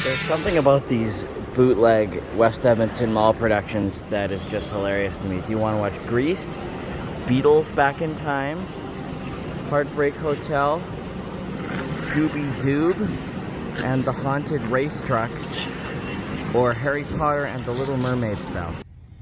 There's something about these bootleg West Edmonton Mall productions that is just hilarious to me. Do you want to watch Greased, Beatles Back in Time, Heartbreak Hotel, Scooby-Doob, and the Haunted Race Truck, or Harry Potter and the Little Mermaid spell?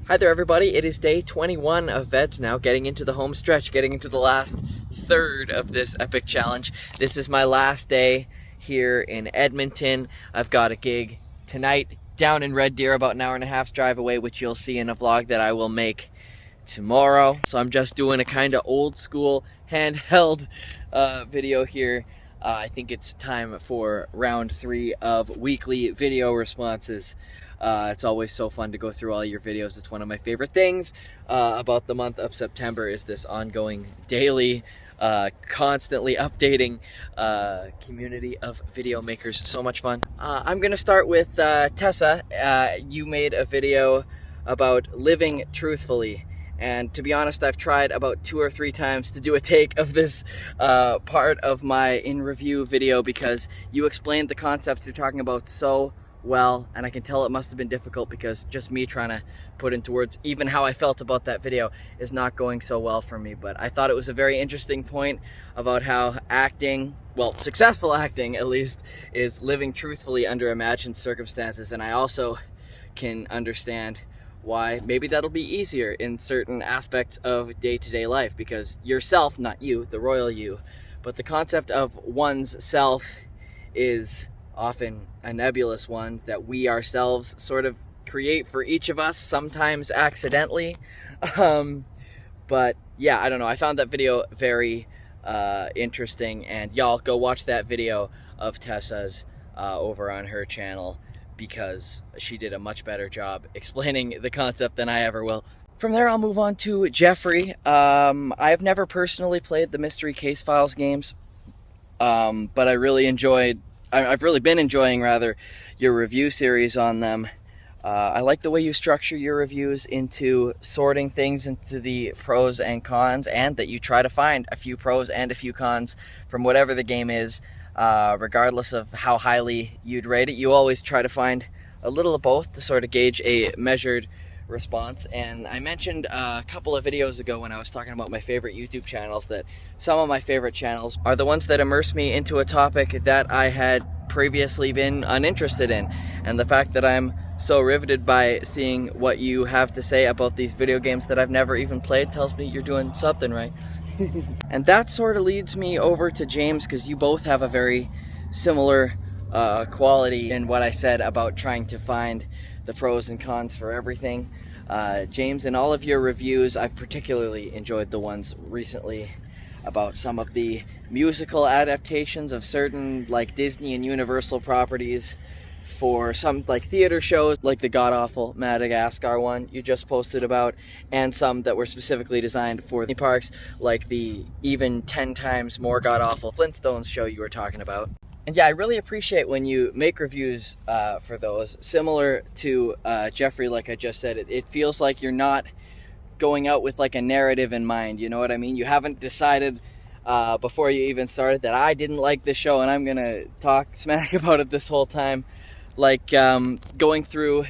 Hi there everybody, it is day 21 of VEDS now, getting into the home stretch, getting into the last third of this epic challenge. This is my last day here in Edmonton. I've got a gig tonight down in Red Deer, about an hour and a half's drive away, which you'll see in a vlog that I will make tomorrow. So I'm just doing a kind of old school handheld video here. I think it's time for round 3 of weekly video responses. It's always so fun to go through all your videos. It's one of my favorite things about the month of September is this ongoing daily constantly updating community of video makers. So much fun. I'm gonna start with Tessa. You made a video about living truthfully, and to be honest, I've tried about 2 or 3 times to do a take of this part of my in review video because you explained the concepts you're talking about so well, and I can tell it must have been difficult because just me trying to put into words even how I felt about that video is not going so well for me. But I thought it was a very interesting point about how acting, well, successful acting at least, is living truthfully under imagined circumstances, and I also can understand why maybe that'll be easier in certain aspects of day-to-day life, because yourself, not you, the royal you, but the concept of one's self is often a nebulous one that we ourselves sort of create for each of us, sometimes accidentally. But yeah, I don't know, I found that video very interesting, and y'all go watch that video of Tessa's over on her channel, because she did a much better job explaining the concept than I ever will. From there, I'll move on to Jeffrey. I've never personally played the Mystery Case Files games, but I've really been enjoying rather your review series on them. I like the way you structure your reviews into sorting things into the pros and cons, and that you try to find a few pros and a few cons from whatever the game is, regardless of how highly you'd rate it. You always try to find a little of both to sort of gauge a measured response. And I mentioned a couple of videos ago when I was talking about my favorite YouTube channels that some of my favorite channels are the ones that immerse me into a topic that I had previously been uninterested in. And the fact that I'm so riveted by seeing what you have to say about these video games that I've never even played tells me you're doing something right. And that sort of leads me over to James, because you both have a very similar quality in what I said about trying to find the pros and cons for everything. James, in all of your reviews, I've particularly enjoyed the ones recently about some of the musical adaptations of certain like Disney and Universal properties for some like theater shows, like the god-awful Madagascar one you just posted about, and some that were specifically designed for theme parks, like the even 10 times more god-awful Flintstones show you were talking about. And yeah, I really appreciate when you make reviews for those. Similar to Jeffrey, like I just said, it feels like you're not going out with like a narrative in mind, you know what I mean? You haven't decided before you even started that I didn't like this show and I'm gonna talk smack about it this whole time. Like going through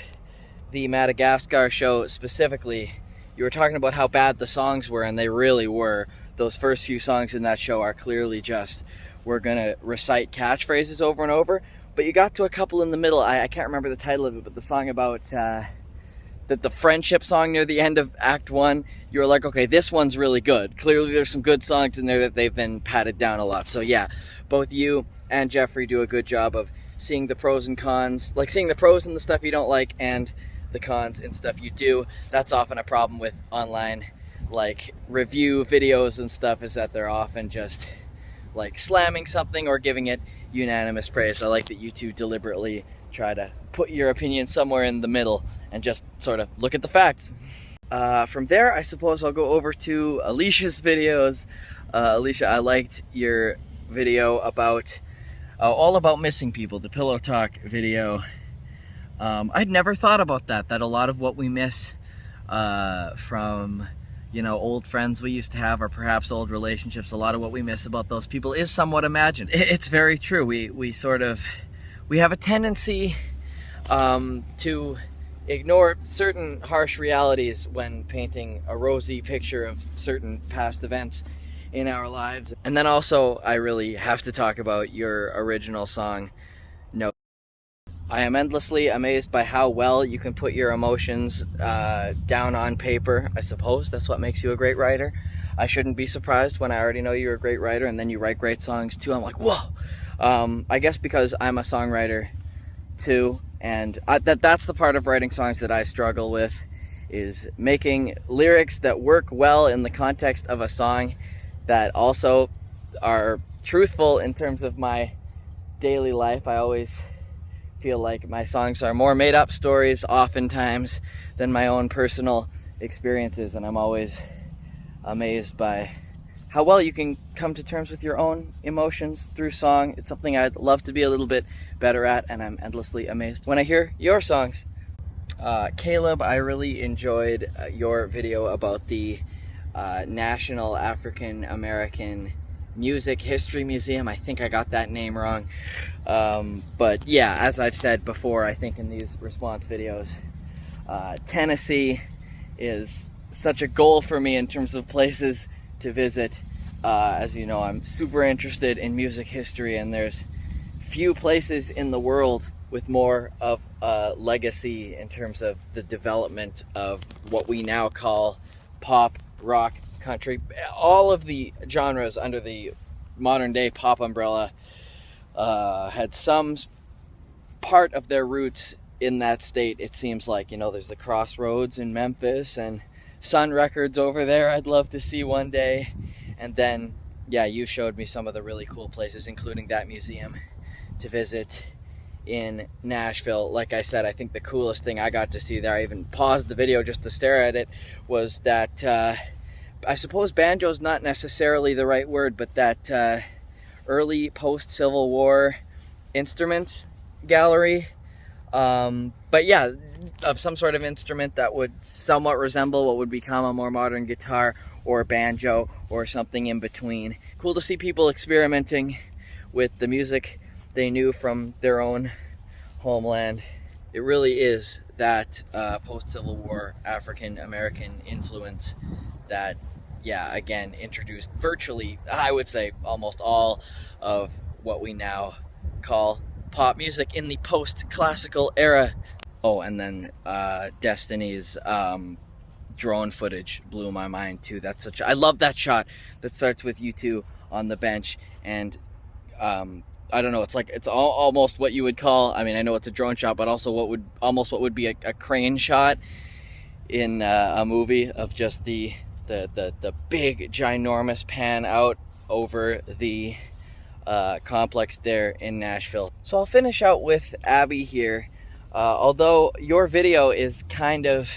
the Madagascar show specifically, you were talking about how bad the songs were, and they really were. Those first few songs in that show are clearly just, we're gonna recite catchphrases over and over. But you got to a couple in the middle, I can't remember the title of it, but the song about the friendship song near the end of Act 1, you were like, okay, this one's really good. Clearly there's some good songs in there that they've been patted down a lot. So yeah, both you and Jeffrey do a good job of seeing the pros and cons, like seeing the pros in the stuff you don't like and the cons in stuff you do. That's often a problem with online like review videos and stuff, is that they're often just like slamming something or giving it unanimous praise. I like that you two deliberately try to put your opinion somewhere in the middle and just sort of look at the facts. From there, I suppose I'll go over to Alicia's videos. Alicia, I liked your video about all about missing people, the Pillow Talk video. I'd never thought about that a lot of what we miss from, you know, old friends we used to have, or perhaps old relationships, a lot of what we miss about those people is somewhat imagined. It's very true. We we have a tendency to ignore certain harsh realities when painting a rosy picture of certain past events in our lives. And then also, I really have to talk about your original song, No. I am endlessly amazed by how well you can put your emotions down on paper. I suppose that's what makes you a great writer. I shouldn't be surprised when I already know you're a great writer and then you write great songs too. I'm like, whoa! I guess because I'm a songwriter too, and that's the part of writing songs that I struggle with, is making lyrics that work well in the context of a song that also are truthful in terms of my daily life. I always feel like my songs are more made up stories oftentimes than my own personal experiences, and I'm always amazed by how well you can come to terms with your own emotions through song. It's something I'd love to be a little bit better at, and I'm endlessly amazed when I hear your songs. Caleb, I really enjoyed your video about the National African American Music History Museum. I think I got that name wrong. But yeah, as I've said before, I think in these response videos, Tennessee is such a goal for me in terms of places to visit. As you know, I'm super interested in music history, and there's few places in the world with more of a legacy in terms of the development of what we now call pop, rock, country. All of the genres under the modern day pop umbrella had some part of their roots in that state. It seems like, you know, there's the Crossroads in Memphis and Sun Records over there I'd love to see one day. And then, yeah, you showed me some of the really cool places, including that museum, to visit in Nashville. Like I said, I think the coolest thing I got to see there, I even paused the video just to stare at it, was that I suppose banjo's not necessarily the right word, but that early post-Civil War instruments gallery. But yeah, of some sort of instrument that would somewhat resemble what would become a more modern guitar or banjo or something in between. Cool to see people experimenting with the music they knew from their own homeland. It really is that post-Civil War African-American influence that, yeah, again, introduced virtually, I would say, almost all of what we now call pop music in the post-classical era. Oh, and then Destiny's drone footage blew my mind too. That's such I love that shot that starts with you two on the bench, and I don't know, it's almost what you would call, I mean, I know it's a drone shot, but also what would be a crane shot in a movie, of just the big ginormous pan out over the complex there in Nashville. So I'll finish out with Abby here. Although your video is kind of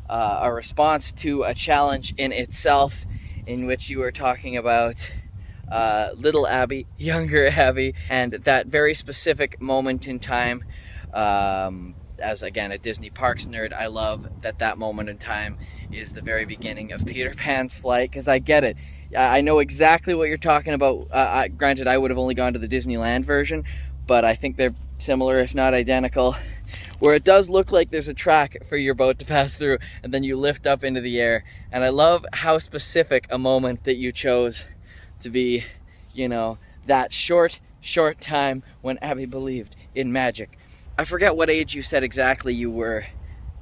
a response to a challenge in itself, in which you were talking about little Abby, younger Abby, and that very specific moment in time. As again, a Disney Parks nerd, I love that moment in time is the very beginning of Peter Pan's flight, because I get it. I know exactly what you're talking about. Granted, I would have only gone to the Disneyland version, but I think they're similar, if not identical, where it does look like there's a track for your boat to pass through, and then you lift up into the air. And I love how specific a moment that you chose to be, you know, that short time when Abby believed in magic. I forget what age you said exactly you were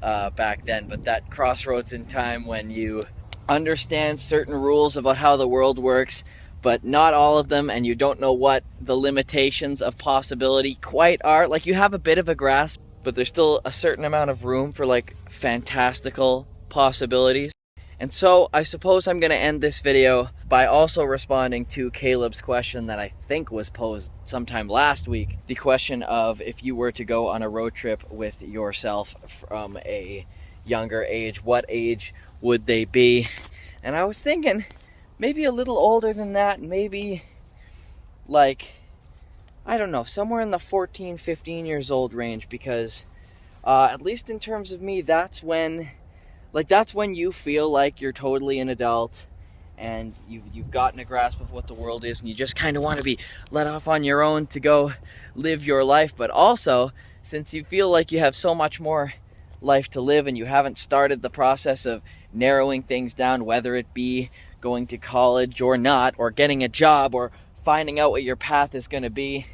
back then, but that crossroads in time when you understand certain rules about how the world works, but not all of them, and you don't know what the limitations of possibility quite are. Like, you have a bit of a grasp, but there's still a certain amount of room for, like, fantastical possibilities. And so I suppose I'm going to end this video by also responding to Caleb's question that I think was posed sometime last week. The question of, if you were to go on a road trip with yourself from a younger age, what age would they be? And I was thinking maybe a little older than that, maybe like, I don't know, somewhere in the 14, 15 years old range, because at least in terms of me, that's when you feel like you're totally an adult, and you've gotten a grasp of what the world is, and you just kind of want to be let off on your own to go live your life. But also, since you feel like you have so much more life to live and you haven't started the process of narrowing things down, whether it be going to college or not, or getting a job, or finding out what your path is going to be,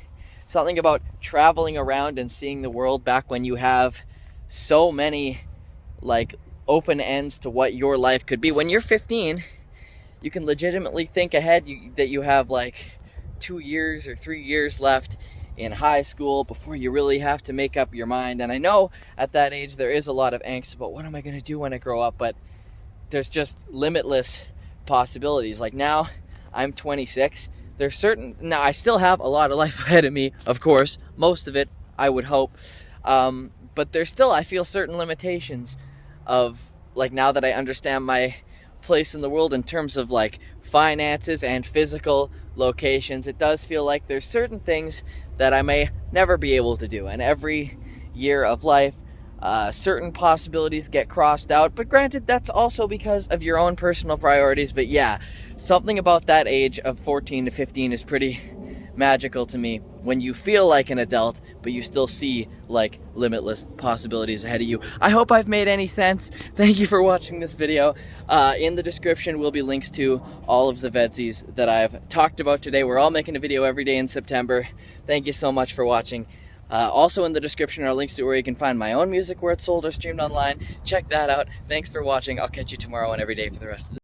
something about traveling around and seeing the world back when you have so many like open ends to what your life could be. When you're 15, you can legitimately think ahead that you have like 2 years or 3 years left in high school before you really have to make up your mind. And I know at that age there is a lot of angst about what am I going to do when I grow up, but there's just limitless possibilities. Like now I'm 26. Now I still have a lot of life ahead of me, of course, most of it I would hope, but there's still, I feel, certain limitations of, like, now that I understand my place in the world in terms of like finances and physical locations, it does feel like there's certain things that I may never be able to do. And every year of life, certain possibilities get crossed out, but granted, that's also because of your own personal priorities. But yeah, something about that age of 14 to 15 is pretty magical to me, when you feel like an adult but you still see like limitless possibilities ahead of you. I hope I've made any sense. Thank you for watching this video. In the description will be links to all of the VEDSies that I've talked about today. We're all making a video every day in September. Thank you so much for watching. Also in the description are links to where you can find my own music where it's sold or streamed online. Check that out. Thanks for watching. I'll catch you tomorrow and every day for the rest of the